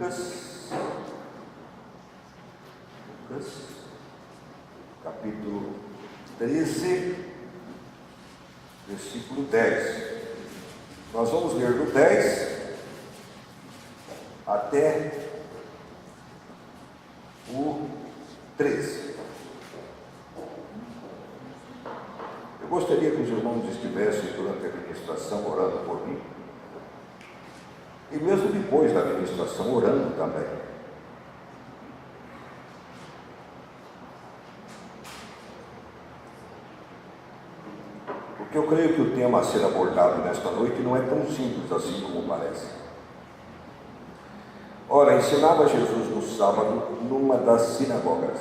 Lucas, capítulo 13, versículo 10. Nós vamos ler do 10 até o 13. Eu gostaria que os irmãos estivessem durante a ministração orando por mim, e mesmo depois da ministração orando também. Porque eu creio que o tema a ser abordado nesta noite não é tão simples assim como parece. Ora, ensinava Jesus no sábado numa das sinagogas,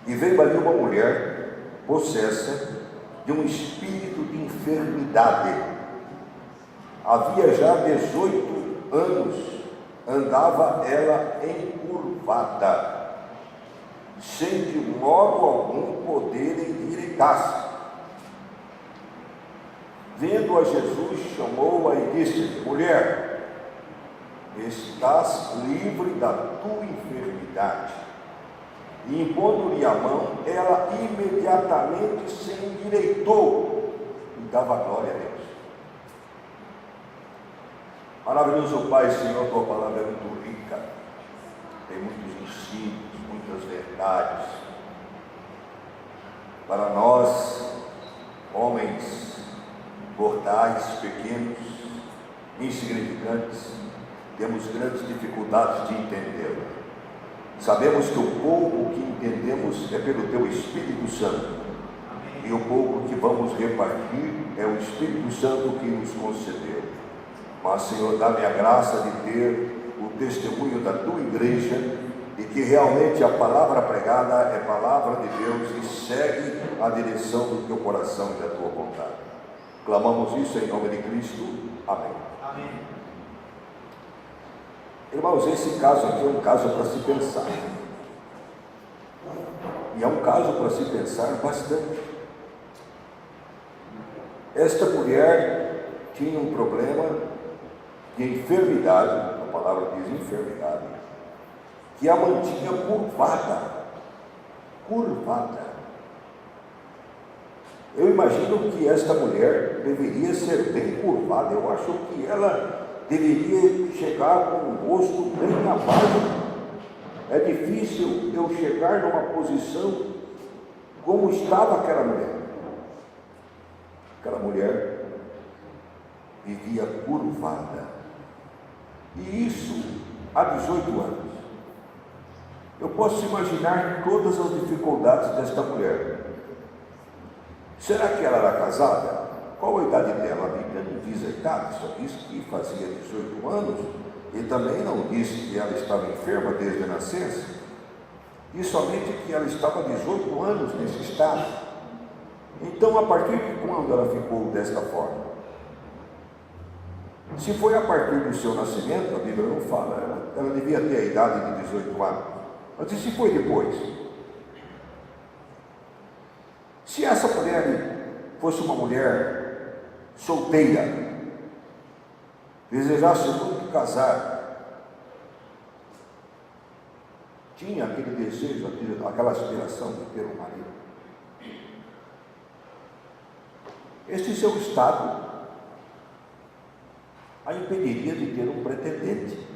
e veio ali uma mulher possessa de um espírito de enfermidade. Havia já 18 anos, andava ela encurvada, sem de modo algum poder endireitar-se. Vendo a Jesus, chamou-a e disse: mulher, estás livre da tua enfermidade. E impondo-lhe a mão, ela imediatamente se endireitou e dava glória a Deus. Maravilhoso Pai, Senhor, tua palavra é muito rica, tem muitos ensinos, muitas verdades. Para nós, homens mortais, pequenos, insignificantes, temos grandes dificuldades de entendê-lo. Sabemos que o pouco que entendemos é pelo teu Espírito Santo. Amém. E o pouco que vamos repartir é o Espírito Santo que nos concedeu. Mas, Senhor, dá-me a graça de ter o testemunho da tua igreja e que realmente a palavra pregada é palavra de Deus e segue a direção do teu coração e da tua vontade. Clamamos isso em nome de Cristo. Amém. Amém. Irmãos, esse caso aqui é um caso para se pensar. E é um caso para se pensar bastante. Esta mulher tinha um problema de enfermidade, a palavra diz enfermidade, que a mantinha curvada. Eu imagino que esta mulher deveria ser bem curvada. Eu acho que ela deveria chegar com o rosto bem abaixo. É difícil eu chegar numa posição como estava aquela mulher. Aquela mulher vivia curvada. E isso há 18 anos. Eu posso imaginar todas as dificuldades desta mulher. Será que ela era casada? Qual a idade dela? A Bíblia não diz a idade, só diz que fazia 18 anos, e também não diz que ela estava enferma desde a nascença, e somente que ela estava 18 anos nesse estado. Então, a partir de quando ela ficou desta forma? Se foi a partir do seu nascimento, a Bíblia não fala, ela devia ter a idade de 18 anos, mas e se foi depois? Se essa mulher fosse uma mulher solteira, desejasse muito casar, tinha aquele desejo, aquela aspiração de ter um marido, este seu estado a impediria de ter um pretendente,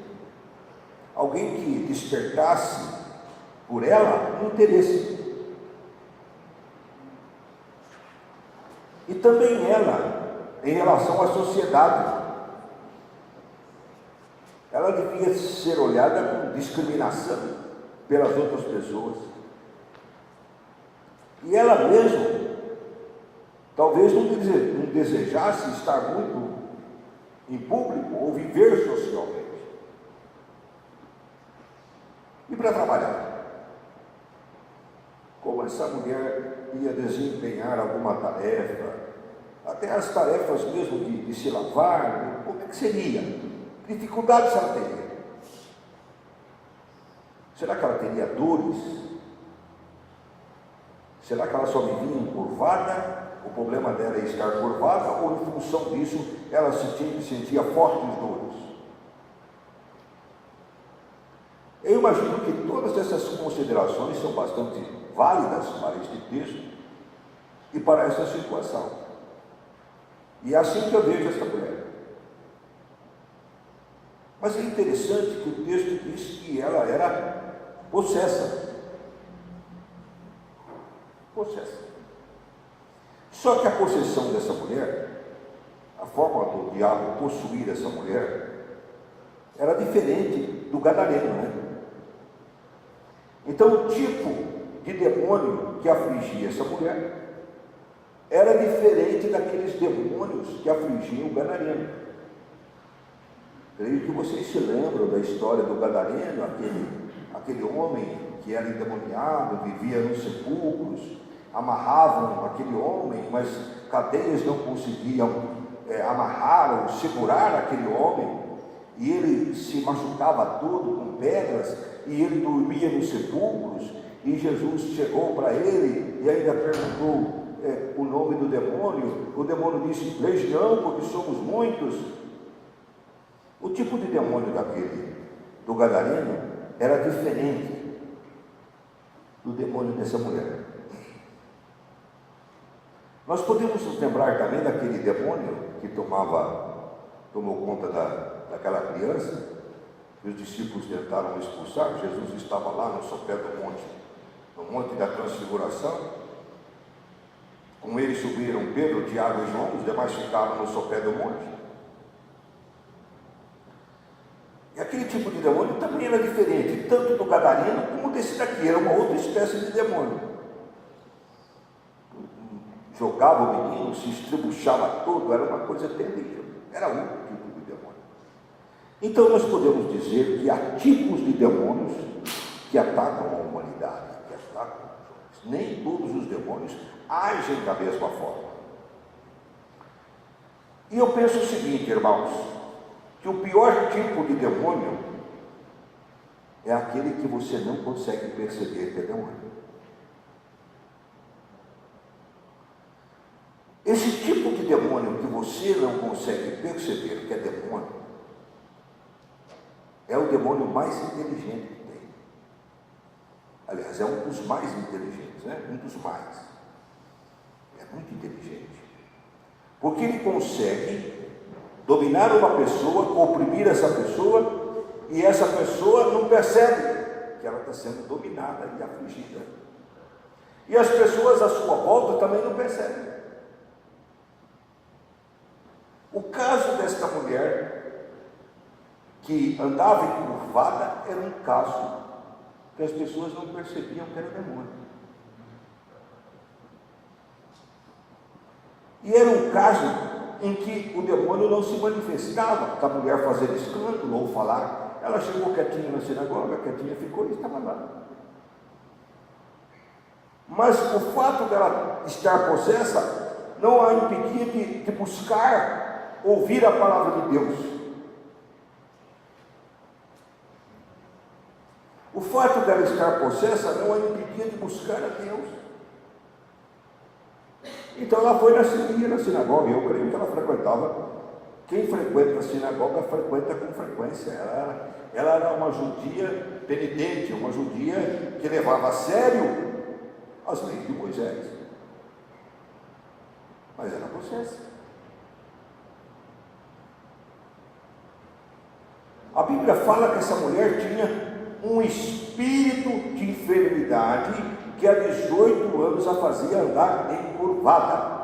alguém que despertasse por ela um interesse. E também ela, em relação à sociedade, ela devia ser olhada com discriminação pelas outras pessoas. E ela mesma, talvez não desejasse estar muito em público ou viver socialmente. E para trabalhar? Como essa mulher ia desempenhar alguma tarefa, até as tarefas mesmo de se lavar, como é que seria? Que dificuldades ela teria? Será que ela teria dores? Será que ela só vivia encurvada? O problema dela é estar curvada, ou em função disso ela sentia fortes dores? Eu imagino que todas essas considerações são bastante válidas para este texto e para essa situação. E é assim que eu vejo esta mulher. Mas é interessante que o texto diz que ela era possessa. Possessa. Só que a possessão dessa mulher, a forma do diabo possuir essa mulher, era diferente do gadareno, né? Então o tipo de demônio que afligia essa mulher era diferente daqueles demônios que afligiam o gadareno. Creio que vocês se lembram da história do gadareno, aquele homem que era endemoniado, vivia nos sepulcros, amarravam aquele homem, mas cadeias não conseguiam amarrar ou segurar aquele homem, e ele se machucava todo com pedras, e ele dormia nos sepulcros, e Jesus chegou para ele e ainda perguntou o nome do demônio. O demônio disse: legião, porque somos muitos. O tipo de demônio do gadareno era diferente do demônio dessa mulher. Nós podemos nos lembrar também daquele demônio que tomou conta daquela criança, que os discípulos tentaram expulsar. Jesus estava lá no sopé do monte, no Monte da Transfiguração. Com ele subiram Pedro, Tiago e João, os demais ficaram no sopé do monte. E aquele tipo de demônio também era diferente, tanto do gadareno como desse daqui, era uma outra espécie de demônio. Jogava o menino, se estribuchava todo, era uma coisa terrível, era outro tipo de demônio. Então nós podemos dizer que há tipos de demônios que atacam a humanidade, que atacam os homens. Nem todos os demônios agem da mesma forma. E eu penso o seguinte, irmãos, que o pior tipo de demônio é aquele que você não consegue perceber que é demônio. Esse tipo de demônio que você não consegue perceber que é demônio é o demônio mais inteligente que tem. Aliás, é um dos mais inteligentes, né? Um dos mais. É muito inteligente. Porque ele consegue dominar uma pessoa, oprimir essa pessoa, e essa pessoa não percebe que ela está sendo dominada e afligida. E as pessoas à sua volta também não percebem. O caso desta mulher que andava encurvada era um caso que as pessoas não percebiam que era demônio. E era um caso em que o demônio não se manifestava, da mulher fazer escândalo ou falar. Ela chegou quietinha na sinagoga, quietinha ficou e estava lá. Mas o fato dela estar possessa não a impedia de buscar ouvir a palavra de Deus. O fato dela estar possessa não a impedia de buscar a Deus. Então ela foi na sinagoga. Eu creio que ela frequentava. Quem frequenta a sinagoga frequenta com frequência. Ela era uma judia penitente, uma judia que levava a sério as leis de Moisés. Mas era possessa. A Bíblia fala que essa mulher tinha um espírito de enfermidade que há 18 anos a fazia andar encurvada.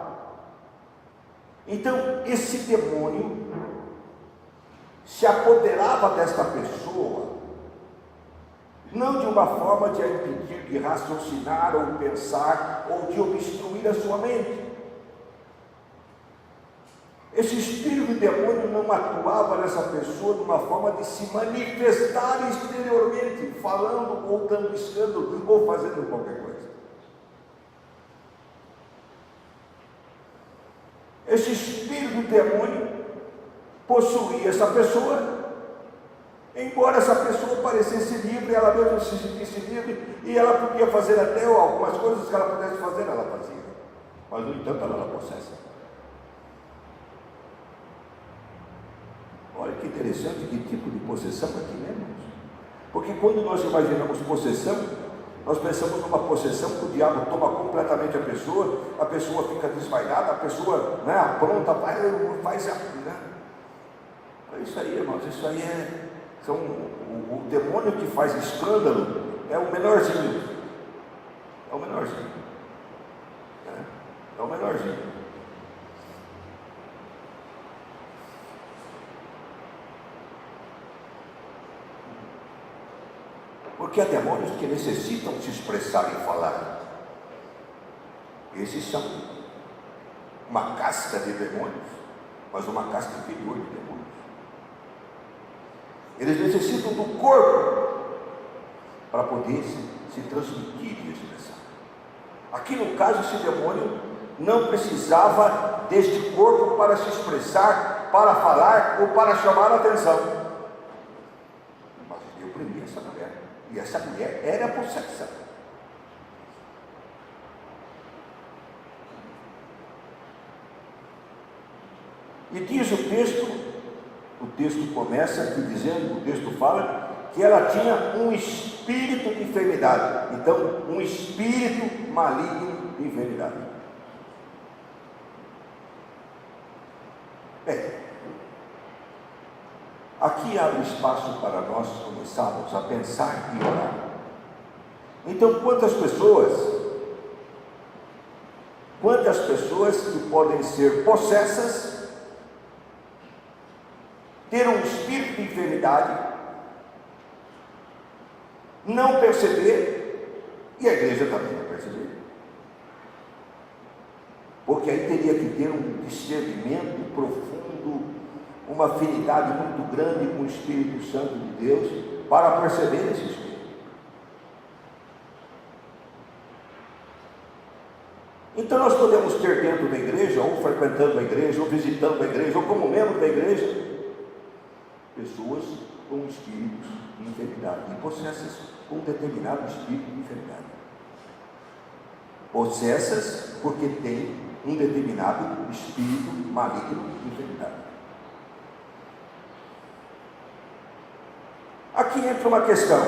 Então, esse demônio se apoderava desta pessoa, não de uma forma de a impedir de raciocinar ou pensar ou de obstruir a sua mente. Esse espírito de demônio não atuava nessa pessoa de uma forma de se manifestar exteriormente, falando ou dando escândalo ou fazendo qualquer coisa. Esse espírito de demônio possuía essa pessoa, embora essa pessoa parecesse livre, ela mesma se sentisse livre, e ela podia fazer até algumas coisas que ela pudesse fazer, ela fazia. Mas, no entanto, ela era possessa. Olha que interessante, que tipo de possessão aqui, né, irmãos? Porque quando nós imaginamos possessão, nós pensamos numa possessão que o diabo toma completamente a pessoa fica desvairada, a pessoa, né, apronta, faz a... Né? É isso aí, irmãos, isso aí o demônio que faz escândalo é o menorzinho. É o menorzinho. É o menorzinho. Porque há demônios que necessitam se expressar e falar. Esses são uma casta de demônios, mas uma casta inferior de demônios. Eles necessitam do corpo para poder se transmitir e expressar. Aqui no caso, esse demônio não precisava deste corpo para se expressar, para falar ou para chamar a atenção. Mas eu prendi essa mulher. E essa mulher era possessa. E diz o texto começa aqui dizendo, o texto fala que ela tinha um espírito de enfermidade. Então, um espírito maligno de enfermidade. Aqui abre espaço para nós começarmos a pensar e orar. Então, quantas pessoas que podem ser possessas, ter um espírito de enfermidade, não perceber, e a igreja também não perceber. Porque aí teria que ter um discernimento profundo, uma afinidade muito grande com o Espírito Santo de Deus, para perceber esse espírito. Então nós podemos ter dentro da igreja, ou frequentando a igreja, ou visitando a igreja, ou como membro da igreja, pessoas com espíritos de enfermidade, e possessas com um determinado espírito de enfermidade. Possessas porque tem um determinado espírito maligno de enfermidade. Aqui entra uma questão.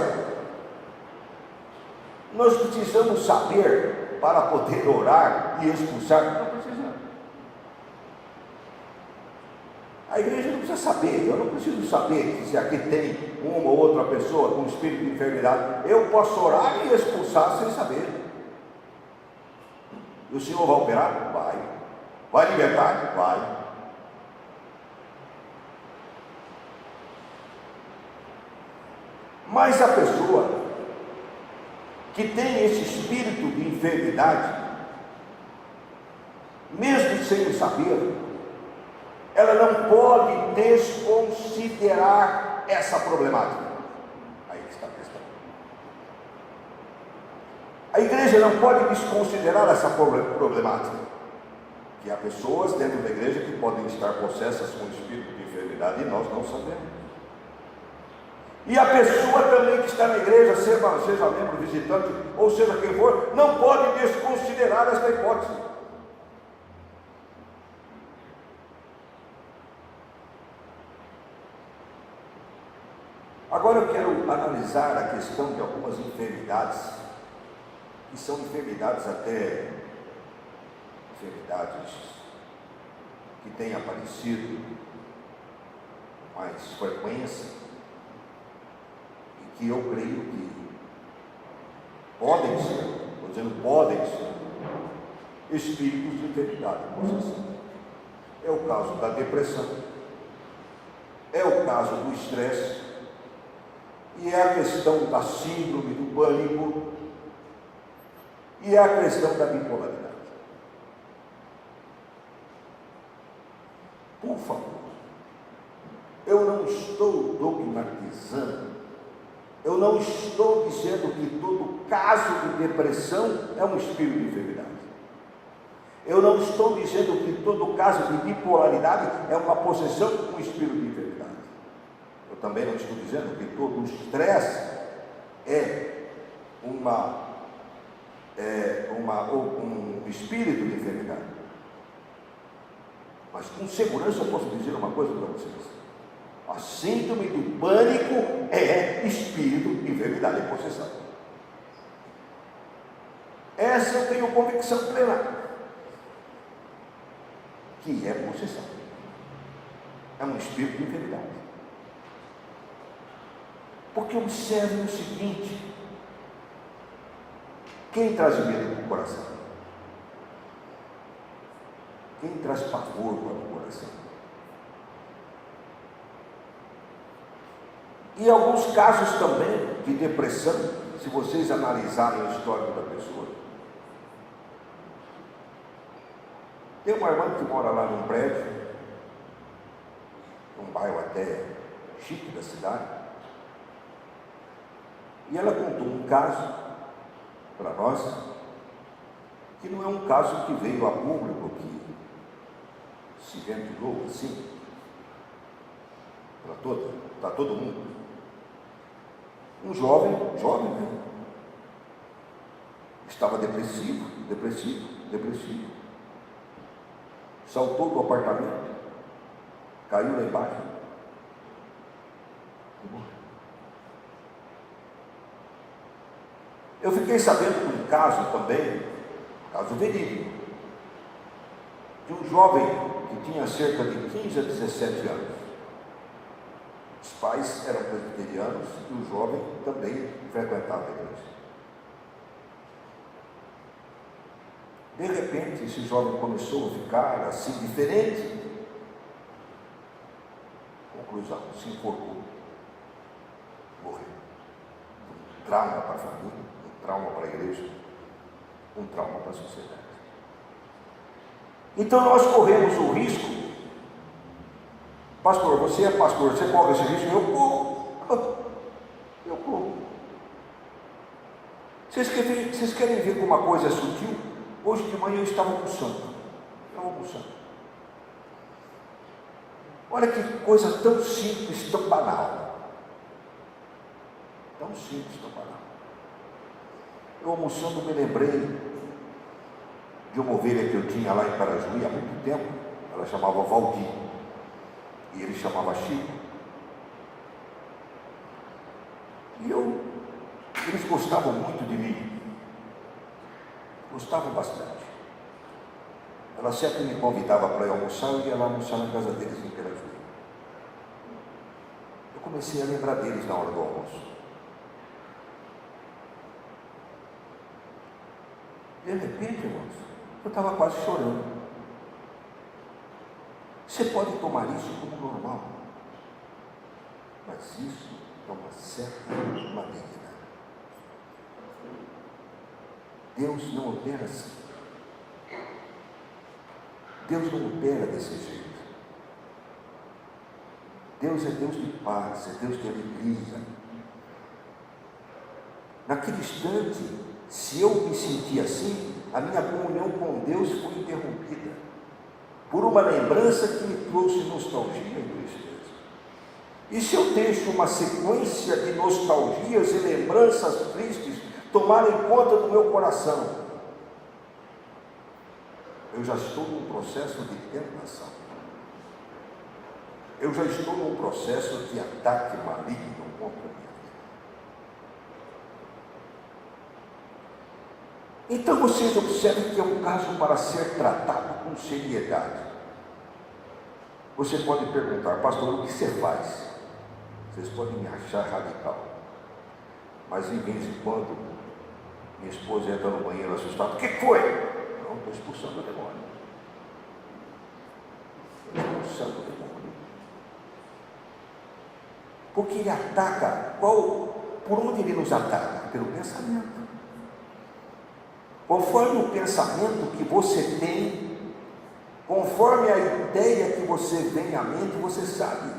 Nós precisamos saber para poder orar e expulsar? Não precisamos. A igreja não precisa saber, eu não preciso saber se aqui tem uma ou outra pessoa com espírito de enfermidade. Eu posso orar e expulsar sem saber. E o Senhor vai operar? Vai. Vai libertar? Vai. Mas a pessoa que tem esse espírito de enfermidade, mesmo sem saber, ela não pode desconsiderar essa problemática. Aí está a questão. A igreja não pode desconsiderar essa problemática. Que há pessoas dentro da igreja que podem estar possessas com espírito de enfermidade e nós não sabemos. E a pessoa também que está na igreja, seja membro, visitante, ou seja quem for, não pode desconsiderar esta hipótese. Agora eu quero analisar a questão de algumas enfermidades, que são enfermidades enfermidades que têm aparecido com mais frequência, que eu creio que podem ser, estou dizendo podem ser, espíritos de enfermidade. É o caso da depressão, é o caso do estresse, e é a questão da síndrome do pânico, e é a questão da bipolaridade. Por favor, eu não estou dogmatizando, eu não estou dizendo que todo caso de depressão é um espírito de enfermidade. Eu não estou dizendo que todo caso de bipolaridade é uma possessão com um espírito de enfermidade. Eu também não estou dizendo que todo estresse é um espírito de enfermidade. Mas com segurança eu posso dizer uma coisa para vocês. A síndrome do pânico é espírito de enfermidade e possessão. Essa eu tenho convicção plena, que é possessão. É um espírito de enfermidade. Porque observe o seguinte: quem traz medo para o coração? Quem traz pavor para o coração? E alguns casos também de depressão, se vocês analisarem o histórico da pessoa. Tem uma irmã que mora lá num prédio, num bairro até chique da cidade, e ela contou um caso para nós, que não é um caso que veio a público, que se ventilou assim, para todo mundo. Um jovem mesmo, estava depressivo, saltou do apartamento, caiu lá embaixo e morreu. Eu fiquei sabendo de um caso também, caso verídico, de um jovem que tinha cerca de 15 a 17 anos. Os pais eram presbiterianos e o jovem também frequentava a igreja. De repente, esse jovem começou a ficar assim diferente. Conclusão: se enforcou, morreu. Um trauma para a família, um trauma para a igreja, um trauma para a sociedade. Então nós corremos o risco. Pastor, você é pastor, você corre esse risco? Eu corro. Vocês querem ver como uma coisa é sutil? Hoje de manhã eu estava almoçando. Olha que coisa tão simples, tão banal. Tão simples, tão banal. Eu almoçando me lembrei de uma ovelha que eu tinha lá em Parajuí há muito tempo. Ela chamava Valdir e ele chamava Chico. E eles gostavam muito de mim. Gostavam bastante. Ela sempre me convidava para ir almoçar, eu ia lá almoçar na casa deles em Parajuí. Eu comecei a lembrar deles na hora do almoço. De repente, irmãos, eu estava quase chorando. Você pode tomar isso como normal, mas isso é uma certa maligna. Deus não opera assim. Deus não opera desse jeito. Deus é Deus de paz, é Deus de alegria. Naquele instante, se eu me sentir assim, a minha comunhão com Deus foi interrompida por uma lembrança que me trouxe nostalgia e tristeza. E se eu deixo uma sequência de nostalgias e lembranças tristes tomarem conta do meu coração, eu já estou num processo de tentação. Eu já estou num processo de ataque maligno contra a minha vida. Então vocês observem que é um caso para ser tratado com seriedade. Você pode perguntar: pastor, o que você faz? Vocês podem me achar radical, mas em vez em quando minha esposa entra no banheiro assustada: o que foi? Não, estou expulsando o demônio. Expulsando o demônio. Porque ele ataca, por onde ele nos ataca? Pelo pensamento. Conforme o pensamento que você tem, conforme a ideia que você tem à mente, você sabe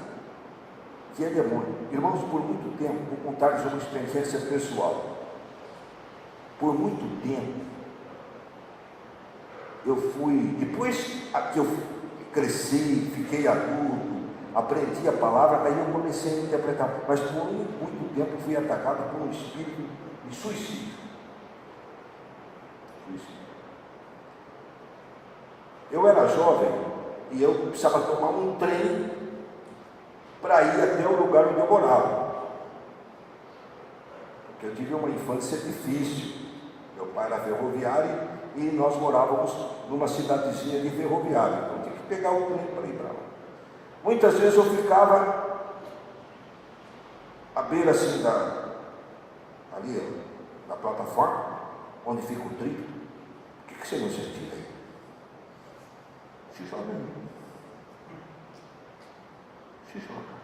que é demônio. Irmãos, por muito tempo, vou contar-lhes uma experiência pessoal. Por muito tempo, eu fui, depois que eu cresci, fiquei adulto, aprendi a palavra, aí eu comecei a interpretar, mas por muito tempo fui atacado por um espírito de suicídio. Eu era jovem e eu precisava tomar um trem para ir até o lugar onde eu morava. Porque eu tive uma infância difícil. Meu pai era ferroviário e nós morávamos numa cidadezinha de ferroviário, então tinha que pegar o trem para ir para lá. Muitas vezes eu ficava à beira assim ali na plataforma, onde fica o trilho. O que você não sentia aí? Se joga aí. Se joga.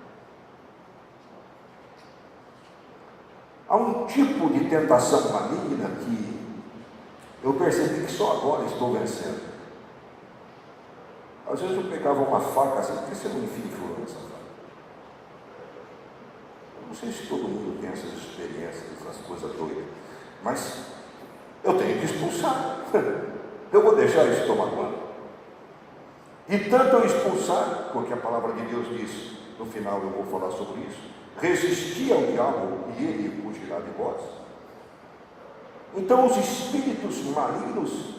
Há um tipo de tentação maligna que eu percebi que só agora estou vencendo. Às vezes eu pegava uma faca assim, por que você não enfia fulano nessa faca? Eu não sei se todo mundo tem essas experiências, essas coisas doidas, mas eu tenho que expulsar. Eu vou deixar isso tomar conta. E tanto eu expulsar, porque a palavra de Deus diz, no final eu vou falar sobre isso, resistir ao diabo e ele fugirá de vós. Então os espíritos malignos,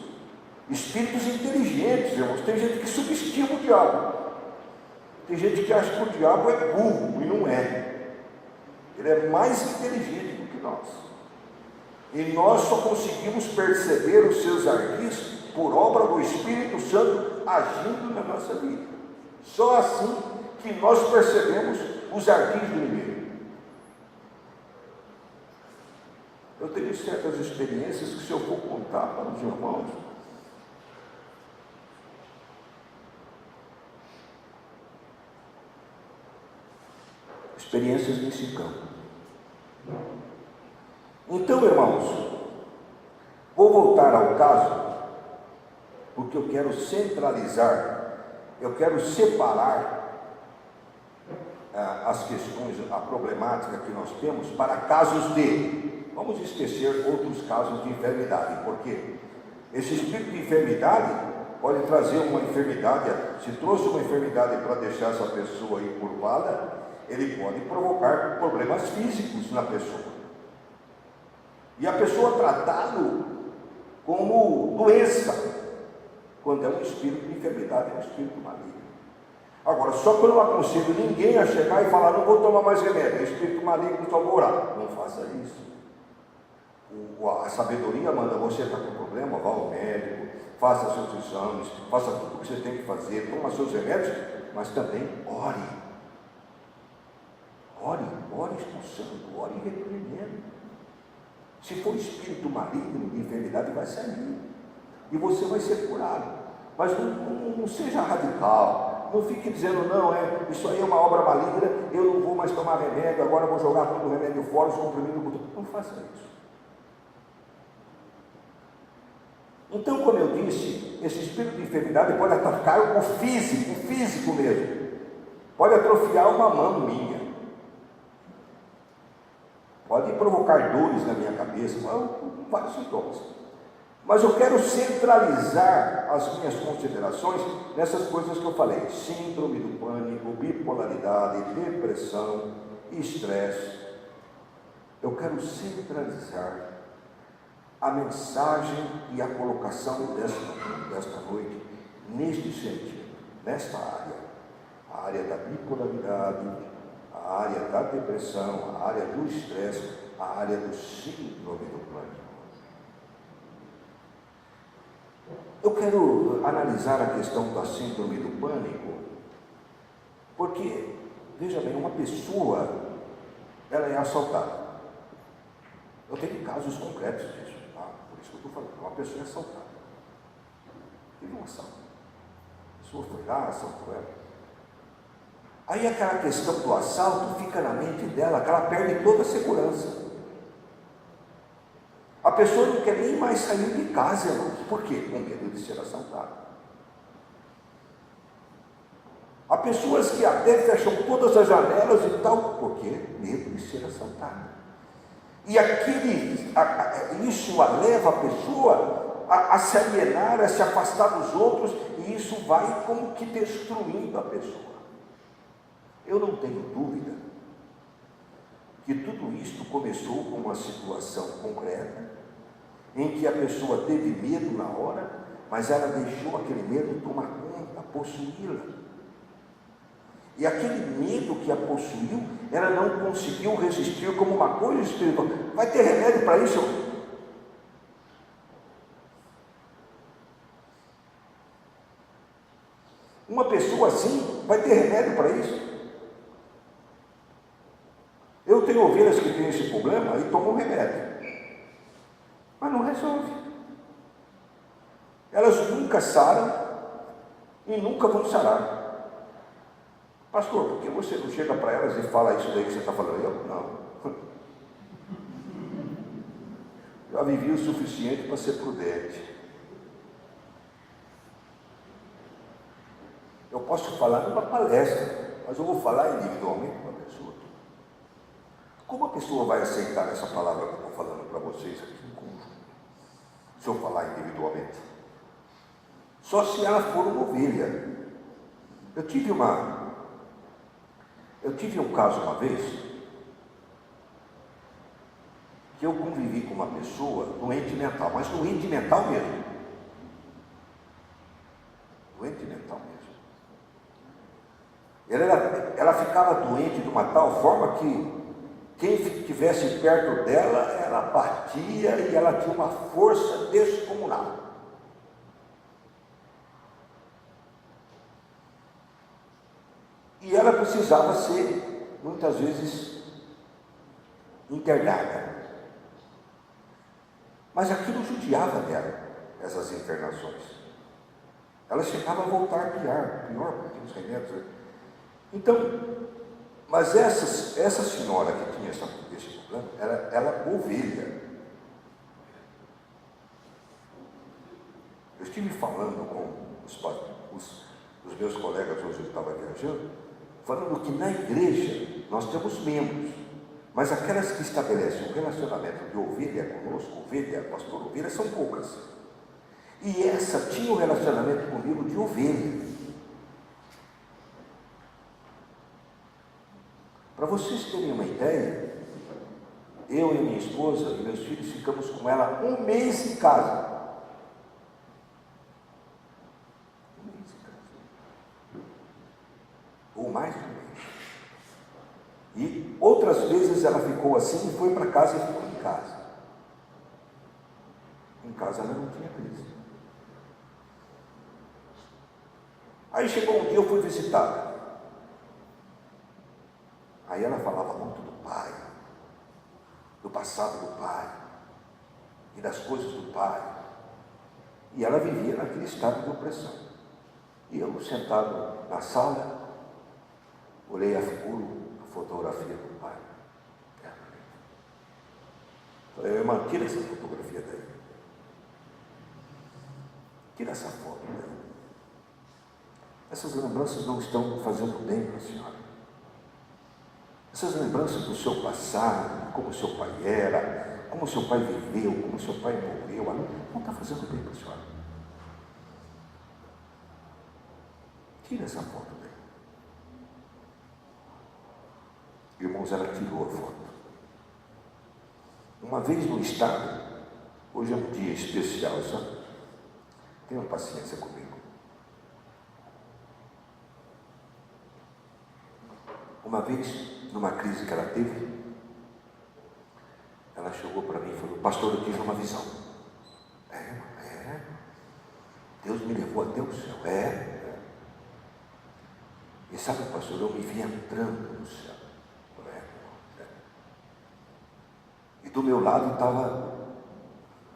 espíritos inteligentes, irmãos, tem gente que subestima o diabo. Tem gente que acha que o diabo é burro, e não é. Ele é mais inteligente do que nós. E nós só conseguimos perceber os seus ardis por obra do Espírito Santo agindo na nossa vida. Só assim que nós percebemos os ardis do inimigo. Eu tenho certas experiências que, se eu for contar para os irmãos, experiências nesse campo. Então, irmãos, vou voltar ao caso, porque eu quero centralizar, eu quero separar as questões, a problemática que nós temos para casos de, vamos esquecer outros casos de enfermidade, porque esse espírito de enfermidade pode trazer uma enfermidade, se trouxe uma enfermidade para deixar essa pessoa encurvada, ele pode provocar problemas físicos na pessoa. E a pessoa tratá-lo como doença, quando é um espírito de enfermidade, é um espírito maligno. Agora, só que eu não aconselho ninguém a chegar e falar, não vou tomar mais remédio, é espírito maligno, então vou orar. Não faça isso. A sabedoria manda, você está com problema, vá ao médico, faça seus exames, faça tudo o que você tem que fazer, toma seus remédios, mas também ore. Ore expulsando, ore repreendendo. Se for espírito maligno de enfermidade, vai sair. E você vai ser curado. Mas não seja radical. Não fique dizendo, não, isso aí é uma obra maligna, eu não vou mais tomar remédio, agora eu vou jogar todo o remédio fora, os comprimidos. Não faça isso. Então, como eu disse, esse espírito de enfermidade pode atacar o físico mesmo. Pode atrofiar uma mão minha. Pode provocar dores na minha cabeça, vários sintomas. Mas eu quero centralizar as minhas considerações nessas coisas que eu falei: síndrome do pânico, bipolaridade, depressão, estresse. Eu quero centralizar a mensagem e a colocação desta noite neste sentido, nesta área. A área da bipolaridade, a área da depressão, a área do estresse, a área do síndrome do pânico. Eu quero analisar a questão da síndrome do pânico, porque, veja bem, uma pessoa, ela é assaltada. Eu tenho casos concretos disso, tá? Por isso que eu estou falando, uma pessoa é assaltada. Teve um assalto. A pessoa foi lá, assaltou ela. Aí aquela questão do assalto fica na mente dela, que ela perde toda a segurança. A pessoa não quer nem mais sair de casa, irmãos. Por quê? Com medo de ser assaltada. Há pessoas que até fecham todas as janelas e tal, por quê? Medo de ser assaltada. E isso leva a pessoa a se alienar, a se afastar dos outros, e isso vai como que destruindo a pessoa. Eu não tenho dúvida que tudo isto começou com uma situação concreta, em que a pessoa teve medo na hora, mas ela deixou aquele medo tomar conta, possuí-la. E aquele medo que a possuiu, ela não conseguiu resistir como uma coisa espiritual. Vai ter remédio para isso? Uma pessoa assim vai ter remédio para isso? Eu tenho ovelhas que têm esse problema e tomam remédio, mas não resolve. Elas nunca saram e nunca vão sarar. Pastor, por que você não chega para elas e fala isso daí que você está falando? Eu não. Já vivi o suficiente para ser prudente. Eu posso falar numa palestra, mas eu vou falar individualmente com a pessoa. Como a pessoa vai aceitar essa palavra que eu estou falando para vocês aqui no conjunto? Se eu falar individualmente? Só se ela for uma ovelha. Eu tive um caso uma vez, que eu convivi com uma pessoa doente mental, mas doente mental mesmo. Doente mental mesmo. Ela ficava doente de uma tal forma que quem estivesse perto dela, ela batia e ela tinha uma força descomunal. E ela precisava ser, muitas vezes, internada. Mas aquilo judiava dela, essas internações. Ela chegava a voltar pior, porque os remédios. Então, mas essa senhora que tinha esse problema, ela ovelha. Eu estive falando com os meus colegas, hoje eu estava viajando, falando que na igreja nós temos membros, mas aquelas que estabelecem um relacionamento de ovelha conosco, ovelha, pastor, ovelha, são poucas. E essa tinha um relacionamento comigo de ovelha. Para vocês terem uma ideia, eu e minha esposa e meus filhos ficamos com ela um mês em casa. Um mês em casa. Ou mais de um mês. E outras vezes ela ficou assim e foi para casa e ficou em casa. Em casa ela não tinha crise. Aí chegou um dia, eu fui visitá-la. Aí ela falava muito do pai, do passado do pai, e das coisas do pai. E ela vivia naquele estado de opressão. E eu, sentado na sala, olhei a fotografia do pai. Falei, irmã, tira essa fotografia daí. Tira essa foto daí. Essas lembranças não estão fazendo bem para a senhora. Essas lembranças do seu passado, como seu pai era, como seu pai viveu, como seu pai morreu, não está fazendo bem para a senhora. Tira essa foto daí. Irmãos, ela tirou a foto. Uma vez no estado, hoje é um dia especial, sabe? Tenha paciência comigo. Uma vez, numa crise que ela teve, ela chegou para mim e falou, pastor, eu tive uma visão. Deus me levou até o céu. E sabe, pastor, eu me vi entrando no céu. E do meu lado estava,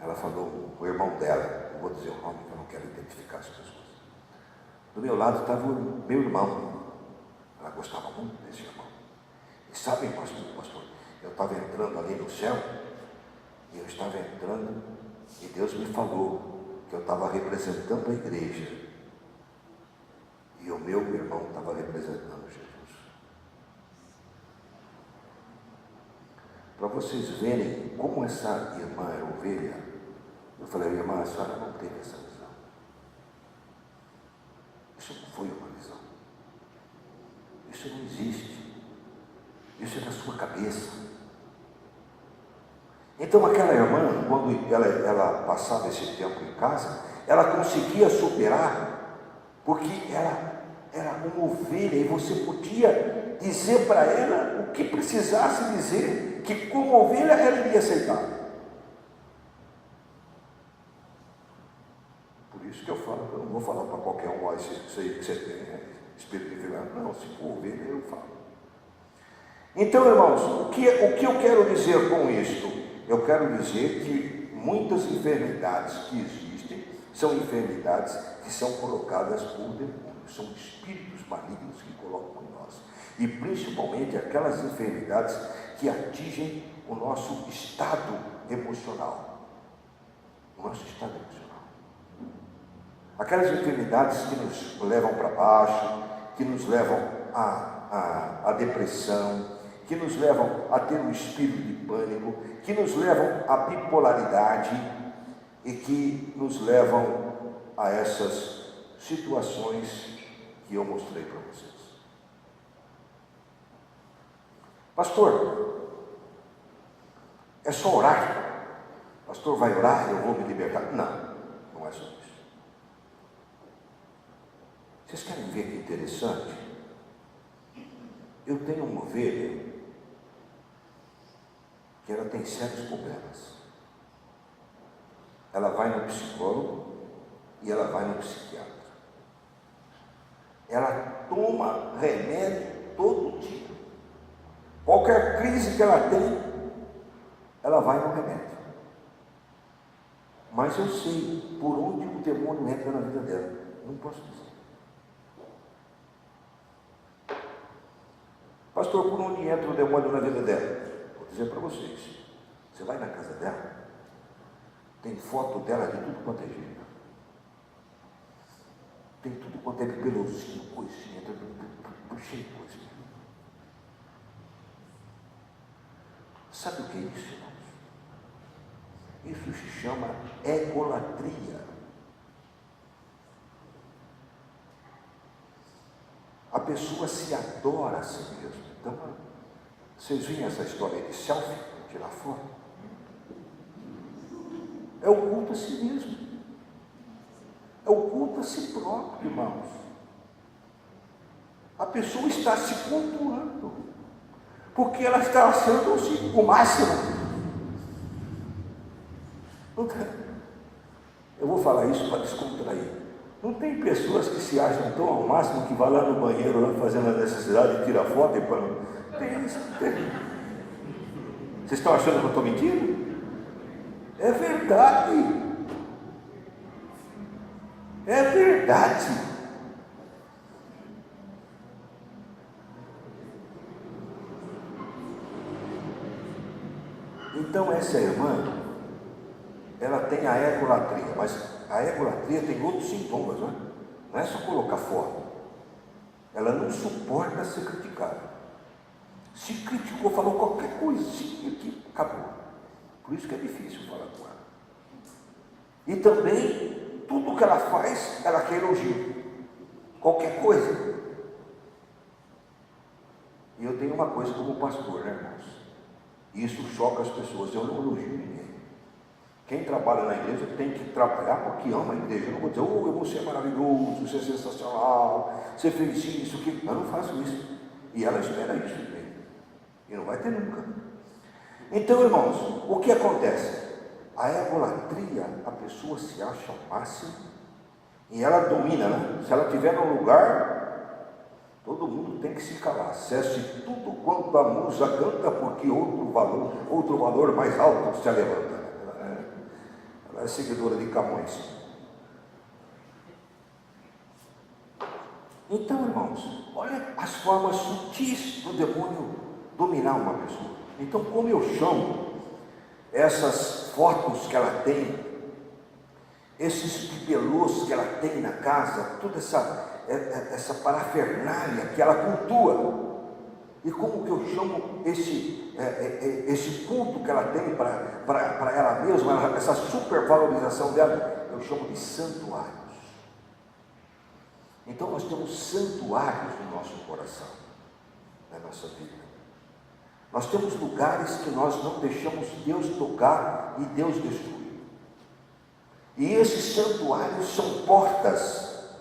ela falou, o irmão dela, não vou dizer o nome, porque eu não quero identificar as pessoas. Do meu lado estava o meu irmão. Ela gostava muito desse irmão. E sabem, pastor, eu estava entrando ali no céu, e eu estava entrando, e Deus me falou que eu estava representando a igreja, e o meu irmão estava representando Jesus. Para vocês verem como essa irmã era ovelha, eu falei, irmã, a senhora não teve essa visão. Isso não foi uma visão. Isso não existe. Isso é da sua cabeça. Então aquela irmã, quando ela passava esse tempo em casa, ela conseguia superar, porque era uma ovelha, e você podia dizer para ela o que precisasse dizer, que como ovelha ela iria aceitar. Por isso que eu falo, eu não vou falar para qualquer um, isso aí que você tem, espírito de vilão. Não, se for ovelha eu falo. Então, irmãos, o que eu quero dizer com isto? Eu quero dizer que muitas enfermidades que existem são enfermidades que são colocadas por demônios, são espíritos malignos que colocam em nós. E principalmente aquelas enfermidades que atingem o nosso estado emocional. O nosso estado emocional. Aquelas enfermidades que nos levam para baixo, que nos levam à depressão, que nos levam a ter um espírito de pânico, que nos levam à bipolaridade e que nos levam a essas situações que eu mostrei para vocês. Pastor, é só orar? Pastor, vai orar, eu vou me libertar? Não, não é só isso. Vocês querem ver que interessante? Eu tenho uma ovelha que ela tem sérios problemas. Ela vai no psicólogo e ela vai no psiquiatra. Ela toma remédio todo dia. Qualquer crise que ela tem, ela vai no remédio. Mas eu sei por onde o demônio entra na vida dela. Não posso dizer. Pastor, por onde entra o demônio na vida dela? Vou dizer para vocês. Você vai na casa dela, tem foto dela de tudo quanto é jeito. Tem tudo quanto é pelosinho, coisinha, cheio de coisinha. Sabe o que é isso, irmãos? Isso se chama egolatria. A pessoa se adora a si mesma. Então, vocês veem essa história de selfie, tirar foto? É o culto a si mesmo. É o culto a si próprio, irmãos. A pessoa está se cultuando, porque ela está achando o máximo. Eu vou falar isso para descontrair. Não tem pessoas que se acham tão ao máximo que vai lá no banheiro, lá fazendo a necessidade, tira foto e para. Tem isso, tem. Vocês estão achando que eu estou mentindo? É verdade. É verdade. Então essa irmã, ela tem a egolatria, mas a egolatria tem outros sintomas, não é? Não é só colocar foto. Ela não suporta ser criticada. Se criticou, falou qualquer coisinha que acabou. Por isso que é difícil falar com ela. E também, tudo que ela faz, ela quer elogio. Qualquer coisa. E eu tenho uma coisa como pastor, né, irmãos? Isso choca as pessoas. Eu não elogio ninguém. Quem trabalha na igreja tem que trabalhar porque ama a igreja. Eu não vou dizer, você é maravilhoso, você é sensacional, você fez isso, que. Eu não faço isso. E ela espera isso de mim. E não vai ter nunca. Então, irmãos, o que acontece? A egolatria, a pessoa se acha ao máximo e ela domina, né? Se ela estiver num lugar, todo mundo tem que se calar. Cesse tudo quanto a musa canta, porque outro valor mais alto se levanta. Ela é seguidora de Camões. Então, irmãos, olha as formas sutis do demônio dominar uma pessoa. Então, como eu chamo essas fotos que ela tem, esses bibelôs que ela tem na casa, toda essa parafernália que ela cultua, e como que eu chamo esse culto que ela tem para ela mesma, essa supervalorização dela, eu chamo de santuários. Então nós temos santuários no nosso coração, na nossa vida. Nós temos lugares que nós não deixamos Deus tocar e Deus destruir. E esses santuários são portas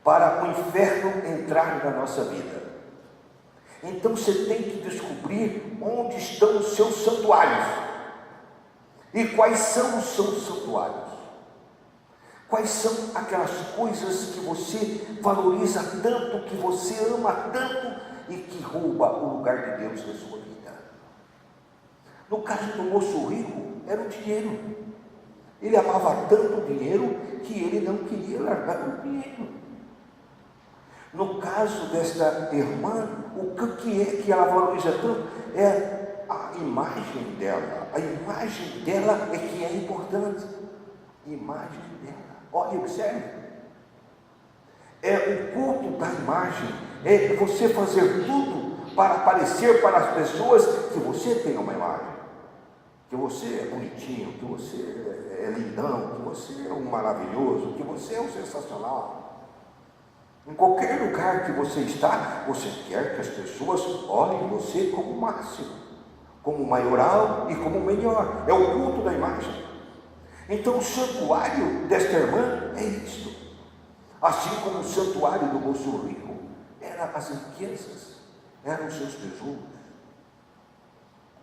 para o inferno entrar na nossa vida. Então você tem que descobrir onde estão os seus santuários. E quais são os seus santuários? Quais são aquelas coisas que você valoriza tanto, que você ama tanto e que rouba o lugar de Deus na sua vida? No caso do moço rico, era o dinheiro. Ele amava tanto o dinheiro que ele não queria largar o dinheiro. No caso desta irmã, o que é que ela valoriza tanto? É a imagem dela. A imagem dela é que é importante. Imagem dela. Olha, observe. É o culto da imagem. É você fazer tudo para aparecer para as pessoas que você tem uma imagem. Que você é bonitinho, que você é lindão, que você é um maravilhoso, que você é um sensacional. Em qualquer lugar que você está, você quer que as pessoas olhem você como o máximo, como o maioral e como o melhor. É o culto da imagem. Então o santuário desta irmã é isto. Assim como o santuário do moço rico eram as riquezas, eram os seus tesouros.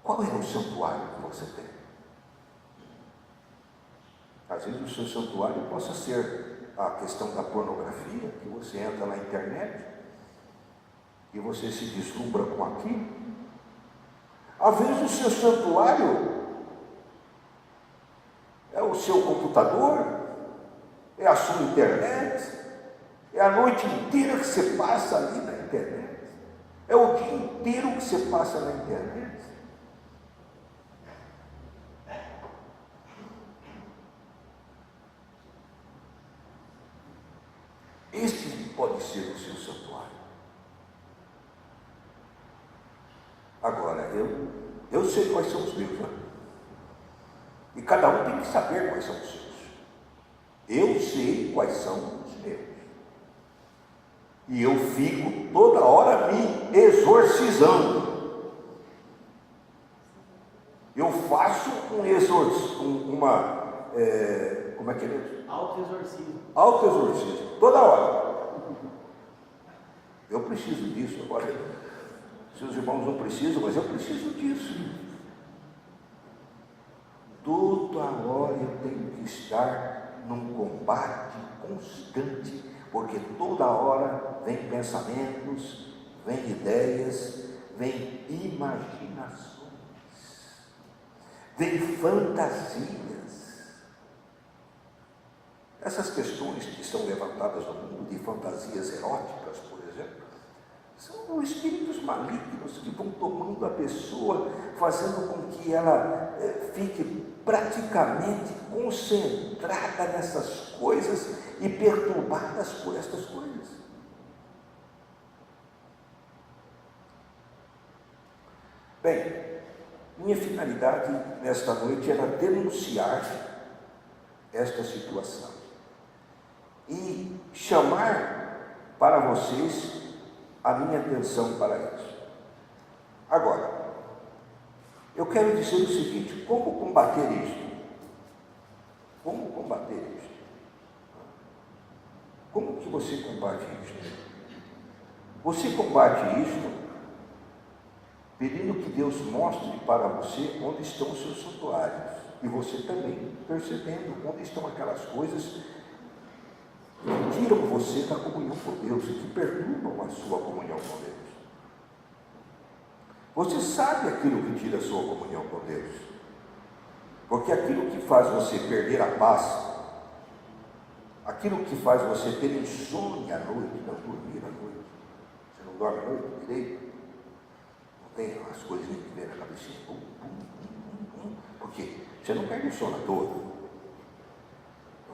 Qual é o santuário que você tem? Às vezes o seu santuário possa ser a questão da pornografia, que você entra na internet e você se deslumbra com aquilo. Às vezes o seu santuário é o seu computador, é a sua internet, é a noite inteira que você passa ali na internet, é o dia inteiro que você passa na internet. Este pode ser o seu santuário. Agora, eu sei quais são os meus, né? E cada um tem que saber quais são os seus. Eu sei quais são os meus. E eu fico toda hora me exorcizando. Eu faço um exorcismo, como é que é? Autoexorcismo. Autoexorcismo, toda hora. Eu preciso disso agora. Seus irmãos não precisam, mas eu preciso disso. Toda hora eu tenho que estar num combate constante, porque toda hora vem pensamentos, vem ideias, vem imaginações, vem fantasias. Essas questões que são levantadas no mundo de fantasias eróticas, por exemplo, são espíritos malignos que vão tomando a pessoa, fazendo com que ela fique praticamente concentrada nessas coisas e perturbadas por estas coisas. Bem, minha finalidade nesta noite era denunciar esta situação e chamar para vocês a minha atenção para isso. Agora, eu quero dizer o seguinte: como combater isto? Como combater isto? Como que você combate isto? Você combate isto pedindo que Deus mostre para você onde estão os seus santuários, e você também percebendo onde estão aquelas coisas que tiram você da comunhão com Deus e que perturbam a sua comunhão com Deus. Você sabe aquilo que tira a sua comunhão com Deus, porque aquilo que faz você perder a paz, aquilo que faz você ter insônia à noite, não dormir à noite, você não dorme à noite direito, não tem as coisinhas que vem na cabecinha, porque você não perde o sono à toa.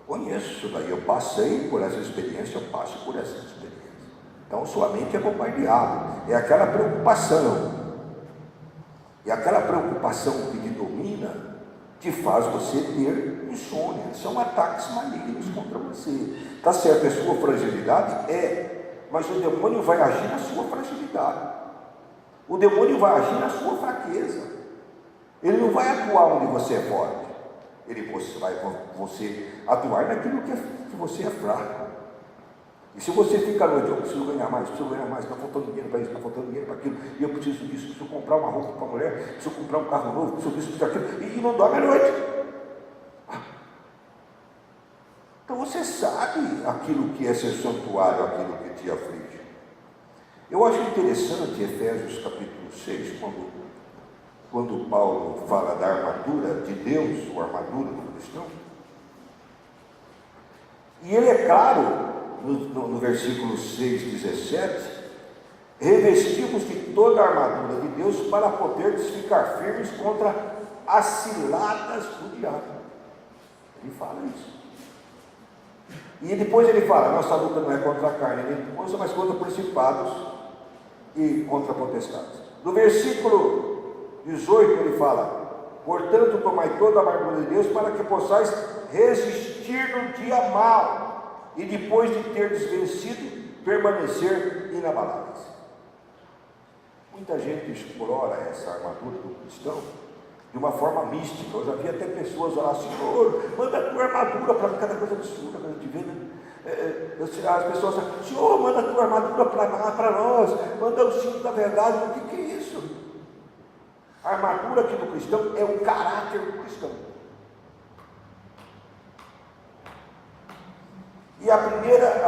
Conheço isso daí, eu passei por essa experiência, eu passo por essa experiência. Então sua mente é bombardeada, é aquela preocupação. E aquela preocupação que te domina te faz você ter insônia. São ataques malignos contra você. Está certo, é sua fragilidade? É, mas o demônio vai agir na sua fragilidade. O demônio vai agir na sua fraqueza. Ele não vai atuar onde você é forte. Ele vai você atuar naquilo que você é fraco. E se você fica à noite, eu preciso ganhar mais, está faltando dinheiro para isso, está faltando dinheiro para aquilo, e eu preciso disso, preciso comprar uma roupa para a mulher, preciso comprar um carro novo, preciso disso, preciso daquilo, e não dorme à noite. Então você sabe aquilo que é ser santuário, aquilo que te aflige. Eu acho interessante Efésios capítulo 6, quando Paulo fala da armadura de Deus, ou armadura do cristão. E ele é claro, no versículo 6,17, revestimos de toda a armadura de Deus para podermos ficar firmes contra as ciladas do diabo. Ele fala isso. E depois ele fala, nossa luta não é contra a carne nem força, mas contra principados e contra potestades. No versículo 18 ele fala, portanto tomai toda a armadura de Deus para que possais resistir no dia mau e depois de teres vencido, permanecer inabaláveis. Muita gente explora essa armadura do cristão de uma forma mística. Eu já vi até pessoas lá, Senhor, manda a tua armadura para mim, cada coisa absurda que a gente vê, né? As pessoas falam, Senhor, manda a tua armadura para nós, manda o cinto da verdade. O que é isso? A armadura aqui do cristão é o caráter do cristão. E a primeira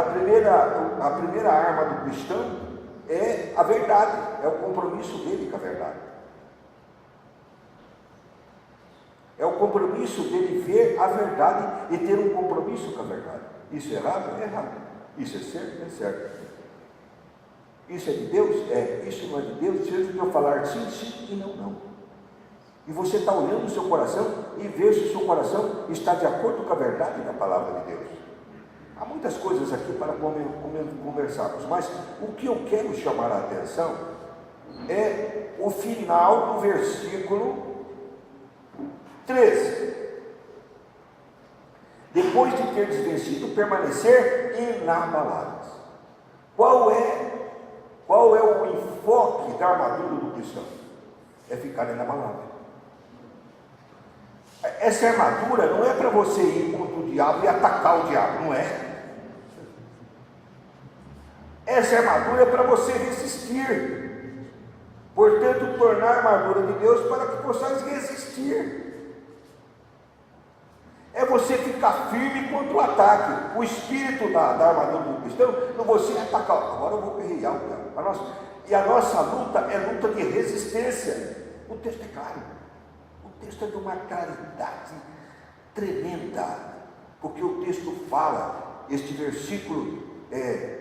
arma do cristão é a verdade, é o compromisso dele com a verdade. É o compromisso dele ver a verdade e ter um compromisso com a verdade. Isso é errado? É errado. Isso é certo? É certo. Isso é de Deus? É. Isso não é de Deus? Seja de eu falar sim, sim e não, não. E você está olhando o seu coração e ver se o seu coração está de acordo com a verdade da palavra de Deus. Há muitas coisas aqui para conversarmos, mas o que eu quero chamar a atenção é o final do versículo 13. Depois de ter vencido, permanecer inabaláveis. Qual é o enfoque da armadura do cristão? É ficar inabalável. Essa armadura não é para você ir contra o diabo e atacar o diabo, não é? Essa armadura é para você resistir. Portanto, tornar a armadura de Deus para que possais resistir. É você ficar firme contra o ataque. O espírito da armadura do cristão não você atacar. Agora eu vou guerrear o diabo. E a nossa luta é luta de resistência. O texto é claro. O texto é de uma claridade tremenda. Porque o texto fala, este versículo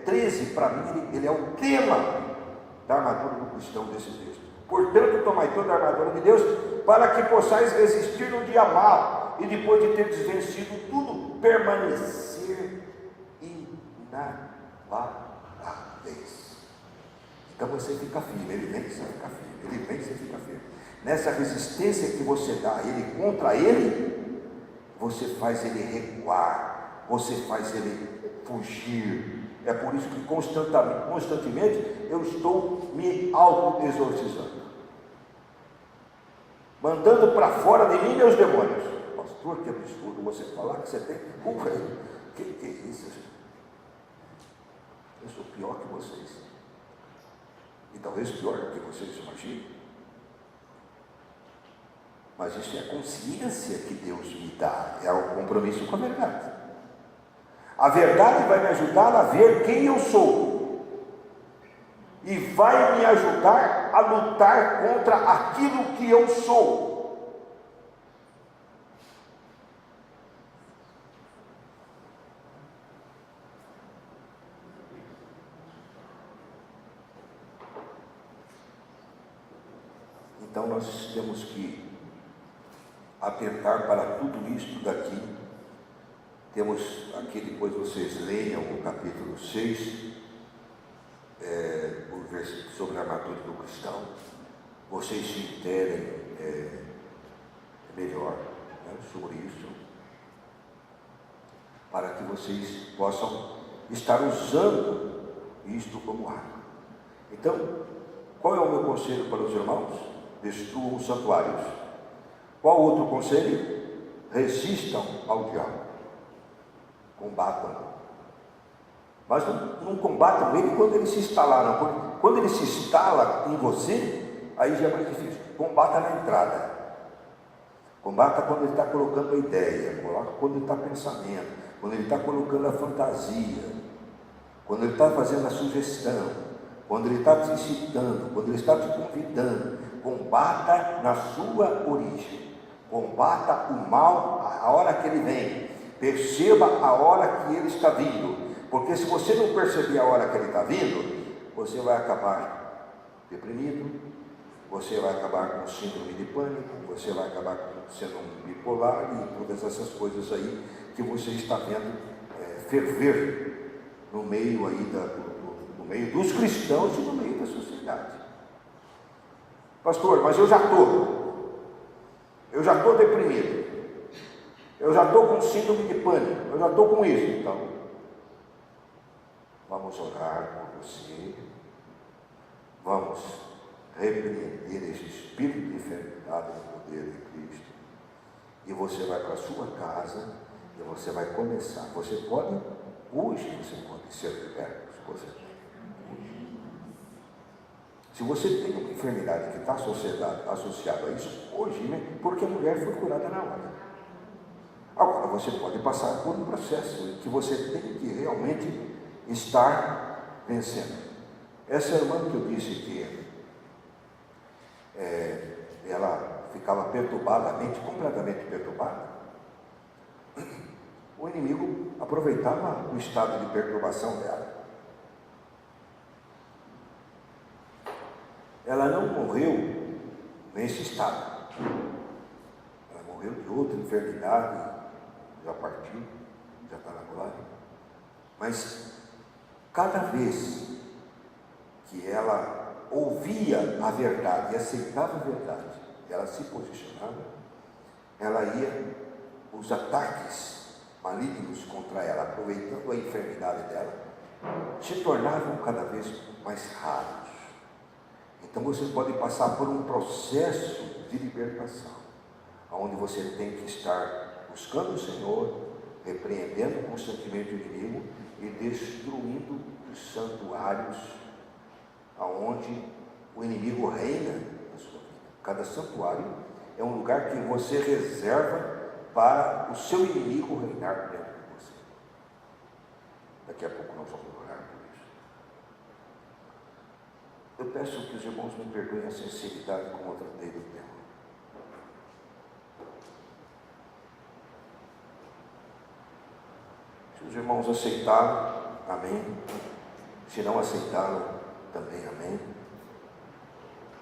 13, para mim, ele é o tema da armadura do cristão desse texto. Portanto, tomai toda a armadura de Deus, para que possais resistir no dia mau, e depois de ter vencido tudo, permanecer inabaláveis. Então você fica firme, ele vem, você fica firme, ele vem, você fica firme. Nessa resistência que você dá a ele contra ele, você faz ele recuar, você faz ele fugir. É por isso que constantemente eu estou me auto-exorcizando, mandando para fora de mim meus demônios. Pastor, que absurdo você falar que você tem. Que é isso? Eu sou pior que vocês, e talvez pior do que vocês imaginam. Mas isso é a consciência que Deus me dá, é o compromisso com a verdade. A verdade vai me ajudar a ver quem eu sou, e vai me ajudar a lutar contra aquilo que eu sou. Então nós temos que atentar para tudo isto daqui. Temos aqui, depois vocês leiam o capítulo 6, o versículo sobre a armadura do cristão, vocês se interem melhor, né, sobre isso, para que vocês possam estar usando isto como arma. Então, qual é o meu conselho para os irmãos? Destruam os santuários. Qual outro conselho? Resistam ao diabo. Combatam. Mas não combatam ele quando ele se instalar, não. Porque quando ele se instala em você, aí já é mais difícil. Combata na entrada. Combata quando ele está colocando a ideia, coloca quando ele está pensamento, quando ele está colocando a fantasia, quando ele está fazendo a sugestão, quando ele está te incitando, quando ele está te convidando. Combata na sua origem. Combata o mal a hora que ele vem. Perceba a hora que ele está vindo. Porque se você não perceber a hora que ele está vindo, você vai acabar deprimido, você vai acabar com síndrome de pânico, você vai acabar sendo um bipolar e todas essas coisas aí que você está vendo ferver no meio aí no meio dos cristãos e no meio da sociedade. Pastor, mas eu já estou deprimido, eu já estou com síndrome de pânico, eu já estou com isso. Então, vamos orar por você, vamos repreender esse espírito de enfermidade no poder de Cristo, e você vai para a sua casa e você vai começar. Você pode, hoje você pode ser liberto, se você hoje. Se você tem uma enfermidade que está associada a isso, hoje, né? Porque a mulher foi curada na hora. Agora você pode passar por um processo que você tem que realmente estar vencendo. Essa irmã que eu disse que ela ficava perturbadamente, completamente perturbada, o inimigo aproveitava o estado de perturbação dela. Ela não morreu nesse estado, ela morreu de outra enfermidade, já partiu, já está na glória, mas cada vez que ela ouvia a verdade e aceitava a verdade, ela se posicionava, ela ia, os ataques malignos contra ela, aproveitando a enfermidade dela, se tornavam cada vez mais raros. Então você pode passar por um processo de libertação, onde você tem que estar buscando o Senhor, repreendendo constantemente o inimigo e destruindo os santuários aonde o inimigo reina na sua vida. Cada santuário é um lugar que você reserva para o seu inimigo reinar dentro de você. Daqui a pouco nós vamos orar por isso. Eu peço que os irmãos me perdoem a sinceridade como eu tratei do tema. Se os irmãos aceitaram, amém. Se não aceitaram, também amém.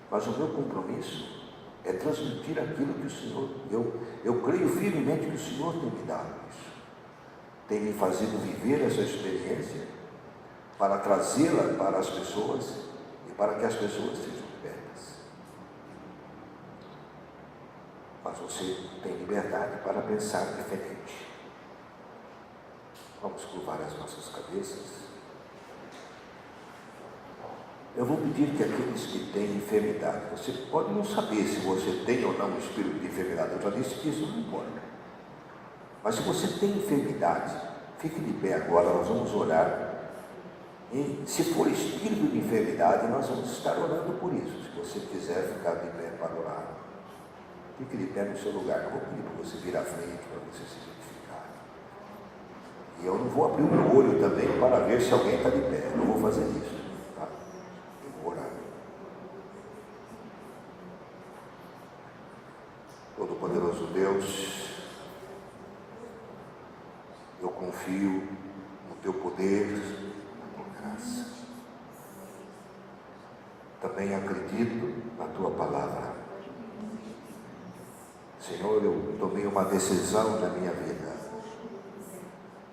Mas o meu compromisso é transmitir aquilo que o Senhor, eu creio firmemente que o Senhor tem me dado isso, tem me fazido viver essa experiência para trazê-la para as pessoas e para que as pessoas sejam libertas. Mas você tem liberdade para pensar diferente. Vamos curvar as nossas cabeças. Eu vou pedir que aqueles que têm enfermidade, você pode não saber se você tem ou não um espírito de enfermidade, eu já disse que isso não importa. Mas se você tem enfermidade, fique de pé agora, nós vamos orar. E se for espírito de enfermidade, nós vamos estar orando por isso. Se você quiser ficar de pé para orar, fique de pé no seu lugar. Eu vou pedir para você vir à frente, para você se identificar. E eu não vou abrir o meu olho também para ver se alguém está de pé, eu não vou fazer isso. Todo-Poderoso Deus, eu confio no Teu poder, na Tua graça. Também acredito na Tua palavra. Senhor, eu tomei uma decisão na minha vida.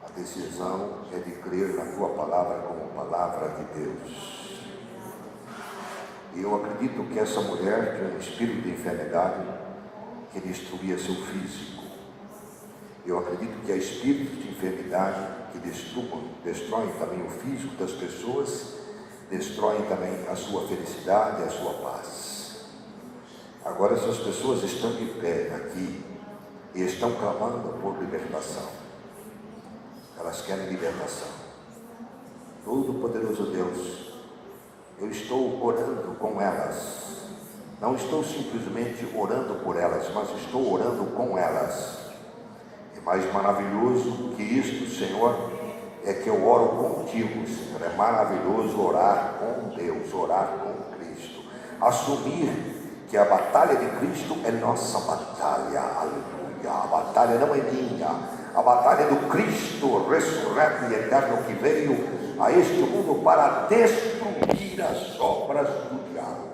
A decisão é de crer na Tua palavra como palavra de Deus. E eu acredito que essa mulher tinha um espírito de enfermidade que destruía seu físico. Eu acredito que há espíritos de enfermidade que destroem também o físico das pessoas, destroem também a sua felicidade, a sua paz. Agora essas pessoas estão de pé aqui e estão clamando por libertação. Elas querem libertação. Todo-Poderoso Deus, eu estou orando com elas. Não estou simplesmente orando por elas, mas estou orando com elas. E mais maravilhoso que isto, Senhor, é que eu oro contigo, Senhor. É maravilhoso orar com Deus, orar com Cristo. Assumir que a batalha de Cristo é nossa batalha, aleluia. A batalha não é minha, a batalha é do Cristo ressurreto e eterno que veio a este mundo para destruir as obras do diabo.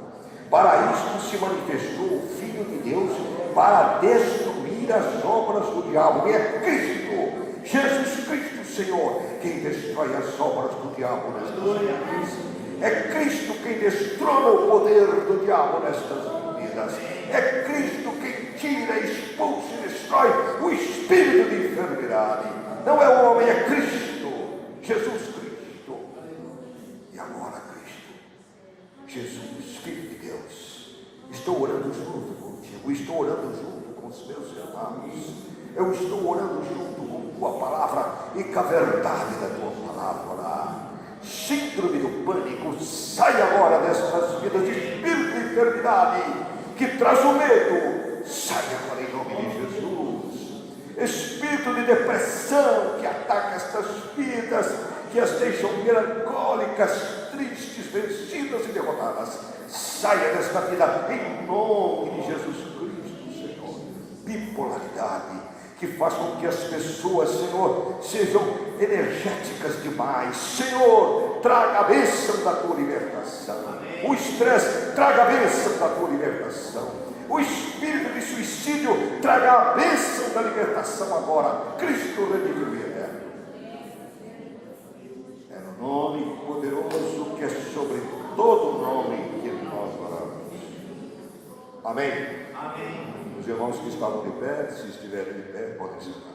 Para isto se manifestou o Filho de Deus, para destruir as obras do diabo. E é Cristo, Jesus Cristo, Senhor, quem destrói as obras do diabo nestas vidas. É Cristo quem destrona o poder do diabo nestas vidas. É Cristo quem tira, expulsa e destrói o espírito de enfermidade. Não é o homem, é Cristo, Jesus Cristo. E agora Cristo, Jesus, Filho de Deus, estou orando junto contigo, estou orando junto com os meus irmãos. Eu estou orando junto com tua palavra e com a verdade da tua palavra. Síndrome do pânico, sai agora destas vidas de espírito de enfermidade que traz o medo, sai agora em nome de Jesus. Espírito de depressão que ataca estas vidas, que as deixam melancólicas, tristes, vencidas e derrotadas, saia desta vida em nome de Jesus Cristo, Senhor. Bipolaridade que faz com que as pessoas, Senhor, sejam energéticas demais. Senhor, traga a bênção da tua libertação. Amém. O estresse, traga a bênção da tua libertação. O espírito de suicídio, traga a bênção da libertação agora. Cristo redimiu e eterno. É no nome poderoso que é sobre todo nome que nós oramos. Amém. Amém. Os irmãos que estavam de pé, se estiverem de pé, podem sentar.